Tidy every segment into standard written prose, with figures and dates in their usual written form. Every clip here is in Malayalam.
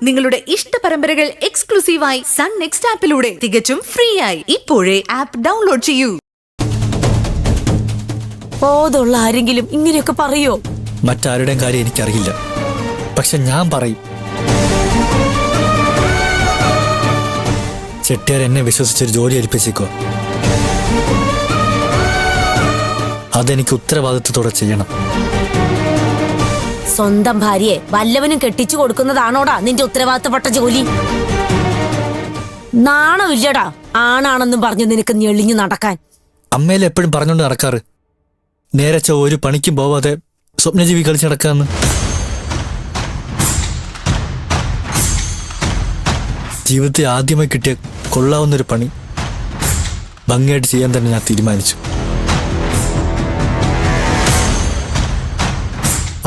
നിങ്ങളുടെ ഇഷ്ട പരമ്പരകൾ എക്സ്ക്ലൂസീവായി സൺ നെക്സ്റ്റ് ആപ്പിലൂടെ തികച്ചും ഫ്രീ ആയി ഇപ്പോഴേ ആപ്പ് ഡൗൺലോഡ് ചെയ്യൂ. ബോധമുള്ള ആരെങ്കിലും ഇങ്ങനെയൊക്കെ പറയോ? മറ്റാരുടെയും കാര്യം എനിക്കറിയില്ല, പക്ഷെ ഞാൻ പറയും. ചെട്ടിയാർ എന്നെ വിശ്വസിച്ചൊരു ജോലി ഏൽപ്പിച്ചേക്കോ, അതെനിക്ക് ഉത്തരവാദിത്വത്തോടെ ചെയ്യണം. സ്വന്തം ഭാര്യയെ വല്ലവനും കെട്ടിച്ചു കൊടുക്കുന്നതാണോടാ നിന്റെ ഉത്തരവാദിത്തപ്പെട്ട ജോലി? നാണമില്ലടാ ആണാണെന്നും പറഞ്ഞു നിനക്ക് ഞെളിഞ്ഞു നടക്കാൻ. അമ്മയിൽ എപ്പോഴും പറഞ്ഞുകൊണ്ട് നടക്കാറ്, നേരച്ച ഒരു പണിക്കും പോവാതെ സ്വപ്നജീവി കളിച്ച് നടക്കാന്ന്. ജീവിതത്തിൽ ആദ്യമായി കിട്ടിയ കൊള്ളാവുന്നൊരു പണി ഭംഗിയായിട്ട് ചെയ്യാൻ തന്നെ ഞാൻ തീരുമാനിച്ചു.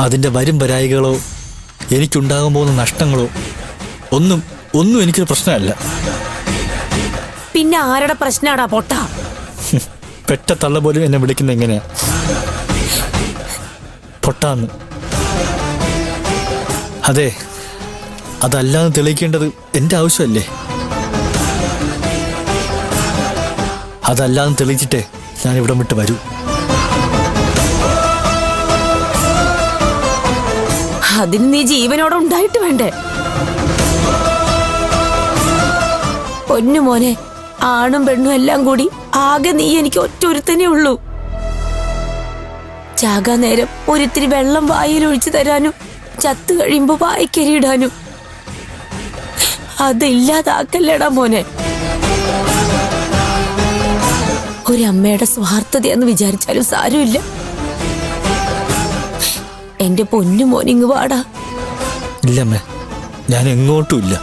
അതിൻ്റെ വരും വരായികളോ എനിക്കുണ്ടാകാൻ പോകുന്ന നഷ്ടങ്ങളോ ഒന്നും എനിക്കൊരു പ്രശ്നമല്ല. പിന്നെ ആരുടെ പ്രശ്നമാടാ പൊട്ട? പെട്ട തള്ള പോലും എന്നെ വിളിക്കുന്ന എങ്ങനെയാ പൊട്ടാന്ന്. അതെ, അതല്ലാന്ന് തെളിയിക്കേണ്ടത് എൻ്റെ ആവശ്യമല്ലേ? അതല്ലാന്ന് തെളിയിച്ചിട്ടേ ഞാൻ ഇവിടെ വിട്ട് വരൂ. അതിന് നീ ജീവനോടെ ഉണ്ടായിട്ട് വേണ്ടേ? പൊന്നു മോനെ, ആണും പെണ്ണും എല്ലാം കൂടി ആകെ നീ എനിക്ക് ഒറ്റ ഒരുത്തനേ ഉള്ളൂ. ചാകാൻ നേരം ഒരിത്തിരി വെള്ളം വായിൽ ഒഴിച്ചു തരാനും ചത്തു കഴിയുമ്പോ വായിക്കരിയിടാനും. അതില്ലാതാക്കല്ലേടാ മോനെ. ഒരമ്മയുടെ സ്വാർത്ഥതയെന്ന് വിചാരിച്ചാലും സാരമില്ല. എന്റെ പൊന്നു മോനിങ് വാടാ. ഇല്ലമ്മേ, ഞാൻ എങ്ങോട്ടും ഇല്ല.